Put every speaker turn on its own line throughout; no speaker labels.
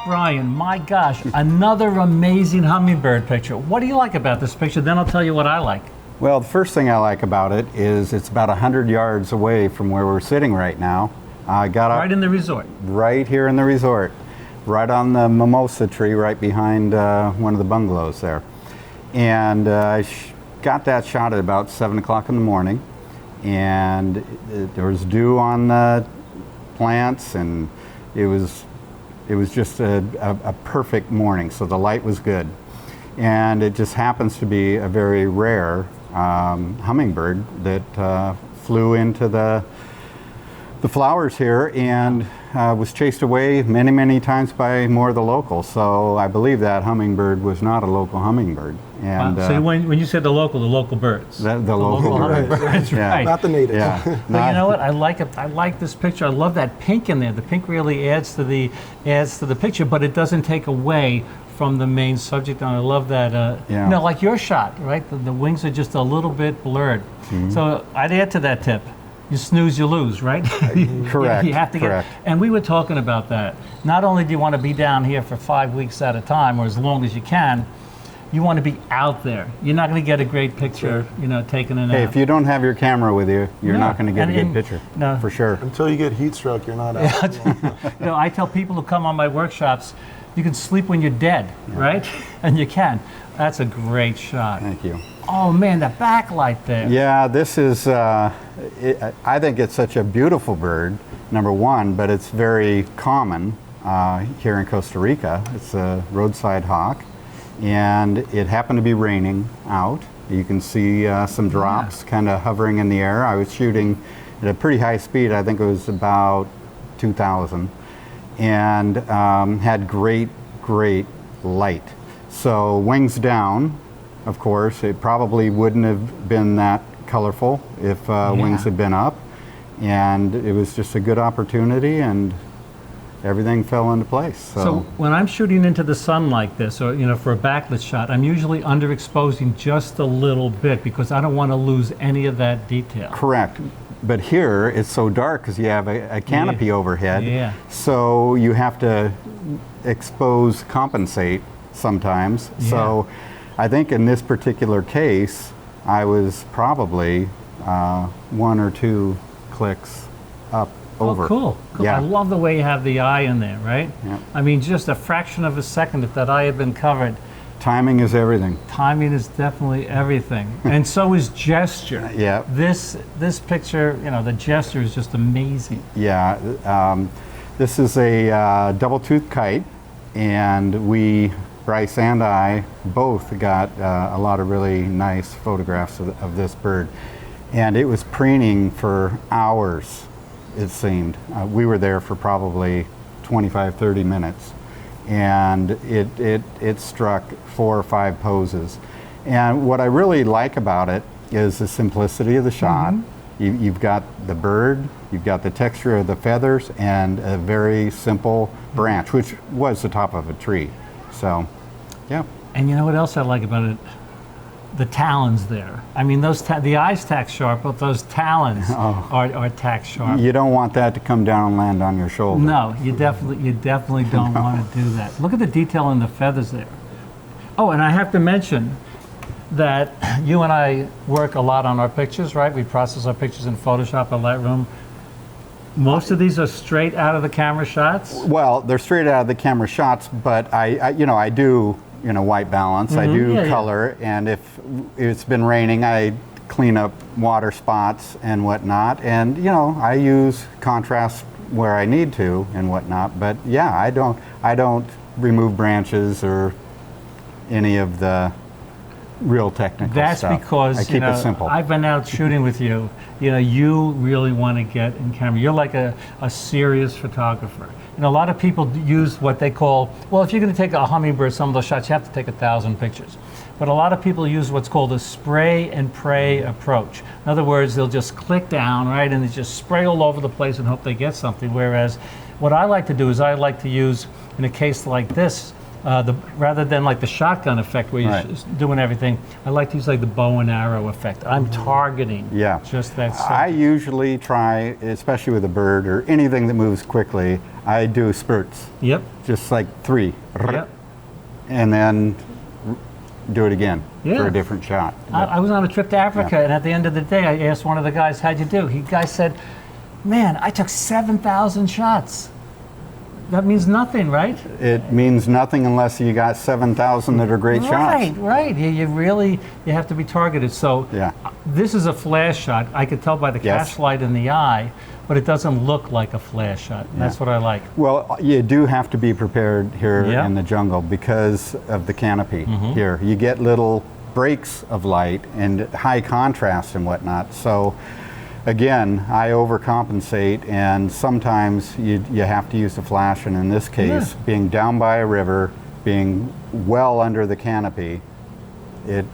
Bryan, my gosh, another amazing hummingbird picture. What do you like about this picture? Then I'll tell you what I like.
Well, the first thing I like about it is it's about 100 yards away from where we're sitting right now. I got up
Right in the resort.
right here in the resort, right on the mimosa tree right behind one of the bungalows there. And I got that shot at about 7 o'clock in the morning, and there was dew on the plants, and it was just a perfect morning, so the light was good. And it just happens to be a very rare hummingbird that flew into the flowers here and was chased away many, many times by more of the locals. So I believe that hummingbird was not a local hummingbird. And
So when you said the local birds.
the local birds.
That's
Yeah.
right.
Not the natives.
Yeah.
But you know what? I like it. I like this picture. I love that pink in there. The pink really adds to the picture, but it doesn't take away from the main subject. And I love that.
Yeah.
You know, like your shot, right? The wings are just a little bit blurred. So I'd add to that tip. You snooze, you lose, right?
Correct.
You have to
correct.
and we were talking about that. Not only do you want to be down here for 5 weeks at a time, or as long as you can, you want to be out there. You're not going to get a great picture, you know, taking an
Hey, if you don't have your camera with you, you're not going to get a good picture.
No.
For sure.
Until you get heat stroke, you're not out.
You know, I tell people who come on my workshops, you can sleep when you're dead, right? And you can. That's a great shot.
Thank you.
Oh man, the backlight there.
Yeah, this is, I think it's such a beautiful bird, number one, but it's very common here in Costa Rica. It's a roadside hawk, and it happened to be raining out. You can see some drops kind of hovering in the air. I was shooting at a pretty high speed. I think it was about 2,000, and had great light. So wings down, of course, it probably wouldn't have been that colorful if wings had been up, and it was just a good opportunity, and everything fell into place.
So when I'm shooting into the sun like this, or you know, for a backlit shot, I'm usually underexposing just a little bit because I don't want to lose any of that detail.
Correct. But here it's so dark because you have a canopy overhead.
Yeah.
So you have to compensate sometimes.
Yeah.
So I think in this particular case, I was probably 1 or 2 clicks up over.
Oh, cool.
Yeah.
I love the way you have the eye in there, right?
Yeah.
I mean, just a fraction of a second, if that eye had been covered.
Timing is everything.
Timing is definitely everything. And so is gesture.
Yeah.
This picture, you know, the gesture is just amazing.
Yeah. This is a double-toothed kite, and Bryce and I both got a lot of really nice photographs of this bird. And it was preening for hours, it seemed. We were there for probably 25, 30 minutes. And it struck 4 or 5 poses. And what I really like about it is the simplicity of the shot. You've got the bird, you've got the texture of the feathers, and a very simple branch, which was the top of a tree. So, yeah.
And you know what else I like about it? The talons there. I mean, the eyes tack sharp, but those talons are tack sharp.
You don't want that to come down and land on your shoulder.
No, you definitely don't want to do that. Look at the detail in the feathers there. Oh, and I have to mention that you and I work a lot on our pictures, right? We process our pictures in Photoshop or Lightroom. Most of these are straight out of the camera shots?
Well, they're straight out of the camera shots, but I do, white balance. I do color, and if it's been raining, I clean up water spots and whatnot. And, I use contrast where I need to and whatnot. But yeah, I don't remove branches or any of the real technical
That's
stuff.
because
I keep it simple.
I've been out shooting with you. You really want to get in camera. You're like a serious photographer. And a lot of people use what they call, well, if you're going to take a hummingbird, some of those shots, you have to take 1,000 pictures. But a lot of people use what's called a spray and pray approach. In other words, they'll just click down, right, and they just spray all over the place and hope they get something. Whereas what I like to do is I like to use, in a case like this, rather than like the shotgun effect where you're
Right.
just doing everything, I like to use like the bow and arrow effect. I'm targeting
Yeah.
just that
I
subject.
usually try, especially with a bird or anything that moves quickly, I do spurts,
Yep.
just like 3,
Yep.
and then do it again
Yeah.
for a different shot.
I was on a trip to Africa, and at the end of the day, I asked one of the guys, "How'd you do?" He guy said, "Man, I took 7,000 shots." That means nothing, right?
It means nothing unless you got 7,000 that are great
Right,
shots.
right. You really you have to be targeted. So
Yeah.
this is a flash shot. I could tell by the
Yes.
catch light in the eye, but it doesn't look like a flash shot. And that's what I like.
Well, you do have to be prepared here
Yeah.
in the jungle because of the canopy here. You get little breaks of light and high contrast and whatnot. So again, I overcompensate, and sometimes you have to use the flash, and in this case, being down by a river, being well under the canopy, it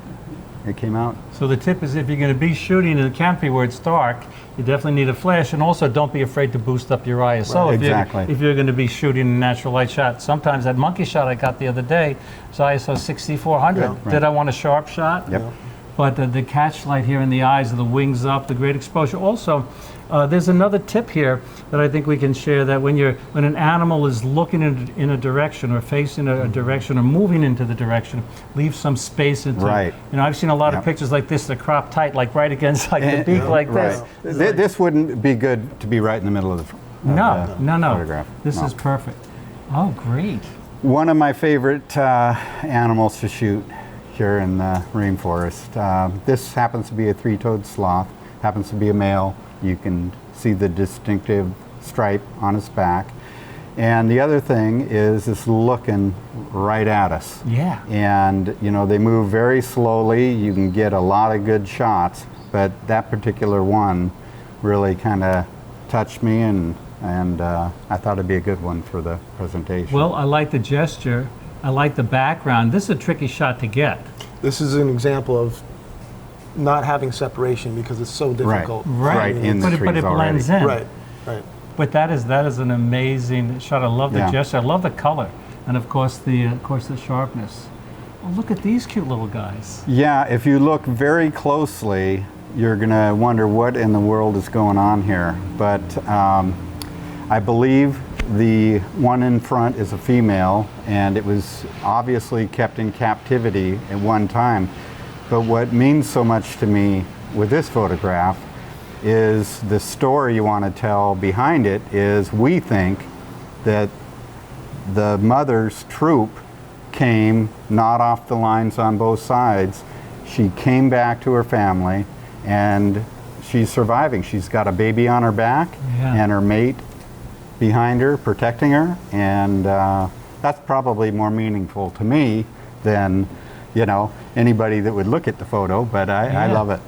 came out.
So the tip is if you're going to be shooting in the canopy where it's dark, you definitely need a flash, and also don't be afraid to boost up your ISO.
Right,
If
exactly.
if you're going to be shooting a natural light shot. Sometimes that monkey shot I got the other day was ISO 6400.
Yeah.
Did I want a sharp shot?
Yep.
But the catch light here in the eyes, the wings up, the great exposure. Also, there's another tip here that I think we can share, that when an animal is looking in a direction or facing a direction or moving into the direction, leave some space into
Right.
You know, I've seen a lot of
Yep.
pictures like this that crop tight, like right against like the beak like this.
Right. This wouldn't be good to be right in the middle of the
No.
photograph.
This
No.
is perfect. Oh, great.
One of my favorite animals to shoot here in the rainforest. This happens to be a three-toed sloth, happens to be a male. You can see the distinctive stripe on its back. And the other thing is it's looking right at us.
Yeah.
And you know, they move very slowly. You can get a lot of good shots, but that particular one really kind of touched me, and I thought it'd be a good one for the presentation.
Well, I like the gesture. I like the background. This is a tricky shot to get.
This is an example of not having separation because it's so difficult.
Right in the
but
trees
it
already.
blends in.
Right, right.
But that is an amazing shot. I love the
Yeah.
gesture. I love the color, and of course the sharpness. Oh, look at these cute little guys.
Yeah, if you look very closely, you're gonna wonder what in the world is going on here. But I believe the one in front is a female, and it was obviously kept in captivity at one time. But what means so much to me with this photograph is the story you want to tell behind it is we think that the mother's troop came not off the lines on both sides. She came back to her family, and she's surviving. She's got a baby on her back
Yeah.
and her mate behind her, protecting her, and that's probably more meaningful to me than, you know, anybody that would look at the photo, but I
Yeah.
love it.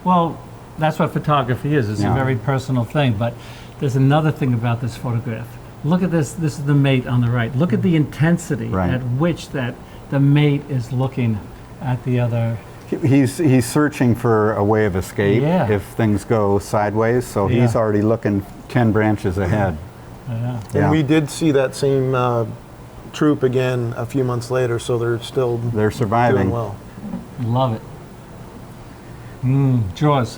Well, that's what photography is. It's
Yeah.
a very personal thing. But there's another thing about this photograph. Look at this. This is the mate on the right. Look at the intensity
Right.
at which that the mate is looking at the other.
He's searching for a way of escape
Yeah.
if things go sideways, so he's
Yeah.
already looking 10 branches ahead.
Yeah.
And we did see that same troop again a few months later, so they're still
They're surviving.
doing well.
Love it. Jaws.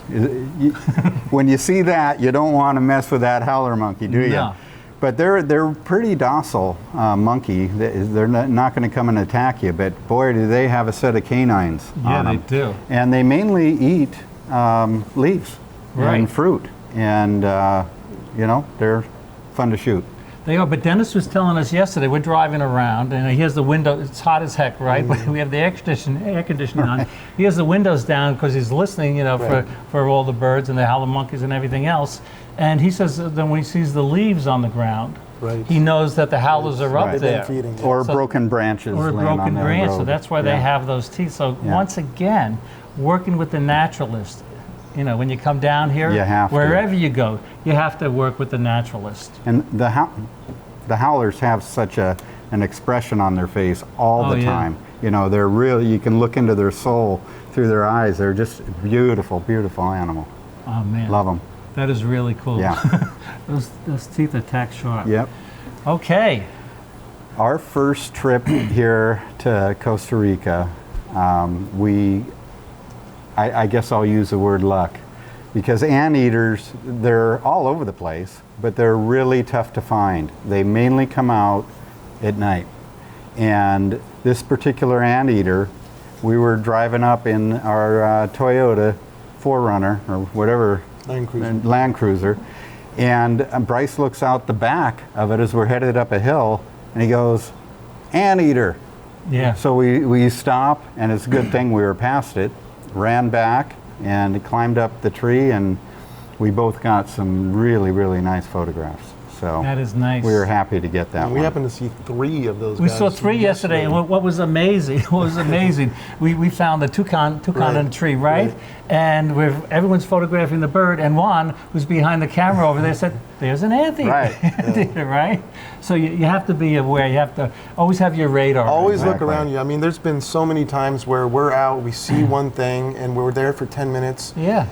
When you see that, you don't want to mess with that howler monkey, do you?
No.
But they're pretty docile monkey. They're not going to come and attack you, but boy, do they have a set of canines
Yeah,
on
they
them.
do.
And they mainly eat leaves
Right.
and fruit, and you know, they're fun to shoot.
They are, but Dennis was telling us yesterday, we're driving around, and he has the window, it's hot as heck, right? We have the air conditioning on. He has the windows down because he's listening, you know, for all the birds and the howler monkeys and everything else. And he says that when he sees the leaves on the ground,
Right.
he knows that the howlers are up
Right.
They've been
there.
feeding.
Or
So-
broken branches
Or a
laying on
broken
the
branch, so
road.
that's why they
Yeah.
have those teeth. So
Yeah.
once again, working with the naturalist, you know, when you come down here,
You have to.
wherever you go, you have to work with the naturalist.
And the howlers have such an expression on their face all
Oh,
the
yeah.
time. You know, they're really, you can look into their soul through their eyes. They're just beautiful, beautiful animal.
Oh man,
Love them.
that is really cool.
Yeah.
Those teeth are tack sharp.
Yep.
Okay,
Our first trip here to Costa Rica, I guess I'll use the word luck, because anteaters, they're all over the place, but they're really tough to find. They mainly come out at night. And this particular anteater, we were driving up in our Toyota 4Runner or whatever, Land Cruiser, and Bryce looks out the back of it as we're headed up a hill, and he goes, anteater.
Yeah.
So we stop, and it's a good thing we were past it, ran back and climbed up the tree, and we both got some really, really nice photographs. So
that is nice.
We were happy to get that
and we happened to see 3 of those
We
guys
saw 3 yesterday, and what was amazing, we found the toucan in a tree, right? And everyone's photographing the bird, and Juan, who's behind the camera over there, said, there's an anteater.
Right.
Right? So you have to be aware. You have to always have your radar.
Always look around you. I mean, there's been so many times where we're out, we see one thing, and we're there for 10 minutes.
Yeah.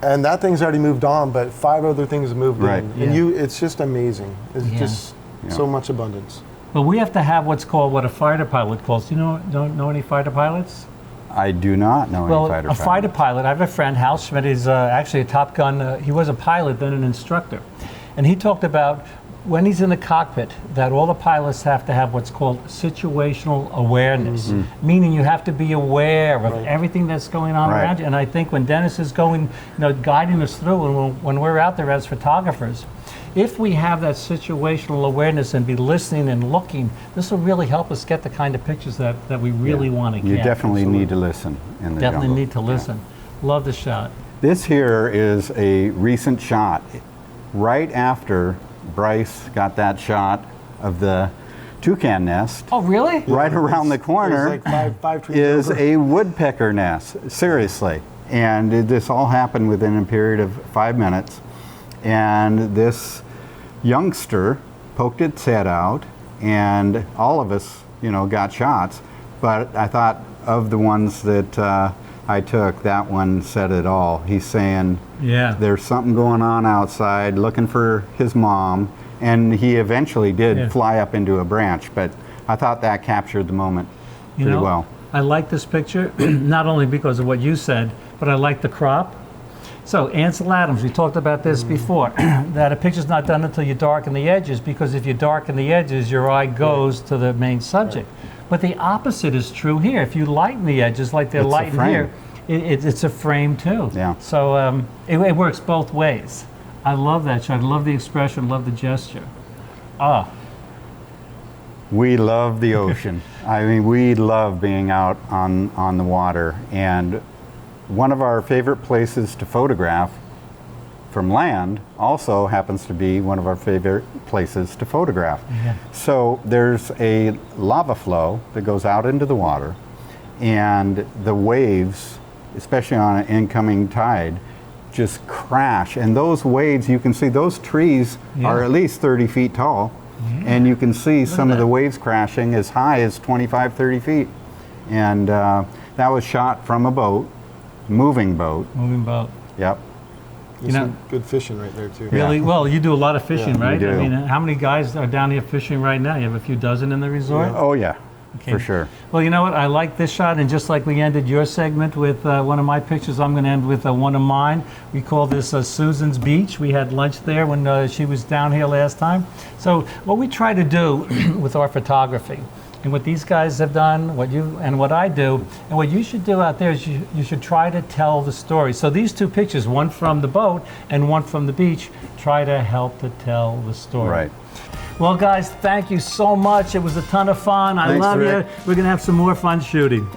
And that thing's already moved on, but 5 other things have moved
Right.
in. And it's just amazing. It's just
Yeah.
so much abundance.
But we have to have what's called what a fighter pilot calls. Do you don't know any fighter pilots?
I do not know
Well,
any fighter
a fighter pilot, I have a friend, Hal Schmidt, is actually a Top Gun. He was a pilot, then an instructor. And he talked about when he's in the cockpit that all the pilots have to have what's called situational awareness, meaning you have to be aware of everything that's going on around you. And I think when Dennis is going, guiding us through, and when we're out there as photographers, if we have that situational awareness and be listening and looking, this will really help us get the kind of pictures that we really want to get.
You definitely need to listen in the
Definitely
jungle.
need to listen. Love the shot.
This here is a recent shot. Right after Bryce got that shot of the toucan nest,
Oh, really?
right around the corner
There's like five trees
is
over.
a woodpecker nest, seriously. And this all happened within a period of 5 minutes. And this youngster poked its head out, and all of us, got shots. But I thought of the ones that I took, that one said it all. He's saying,
Yeah.
there's something going on outside, looking for his mom, and he eventually did fly up into a branch, but I thought that captured the moment pretty well.
I like this picture, not only because of what you said, but I like the crop. So Ansel Adams, we talked about this before, that a picture's not done until you darken the edges, because if you darken the edges, your eye goes to the main subject. But the opposite is true here. If you lighten the edges like they're
It's a
lightened
frame.
here, it's a frame too.
Yeah.
So it works both ways. I love that shot. I love the expression, love the gesture.
We love the ocean. I mean, we love being out on the water. And one of our favorite places to photograph from land also happens to be one of our favorite places to photograph.
Yeah.
So there's a lava flow that goes out into the water, and the waves, especially on an incoming tide, just crash. And those waves, you can see those trees are at least 30 feet tall. And you can see some of the waves crashing as high as 25, 30 feet. And that was shot from a boat, moving boat.
Moving boat.
Yep.
There's some good fishing right there too.
Really? Well, you do a lot of fishing,
Yeah,
right?
we do.
I mean, how many guys are down here fishing right now? You have a few dozen in the resort?
Oh yeah,
Okay.
for sure.
Well, you know what? I like this shot, and just like we ended your segment with one of my pictures, I'm going to end with one of mine. We call this Susan's Beach. We had lunch there when she was down here last time. So what we try to do with our photography, and what these guys have done, what I do, and what you should do out there is you should try to tell the story. So these two pictures, one from the boat and one from the beach, try to help to tell the story.
Right.
Well, guys, thank you so much. It was a ton of fun. I
Thanks,
love
Rick.
you. We're going to have some more fun shooting.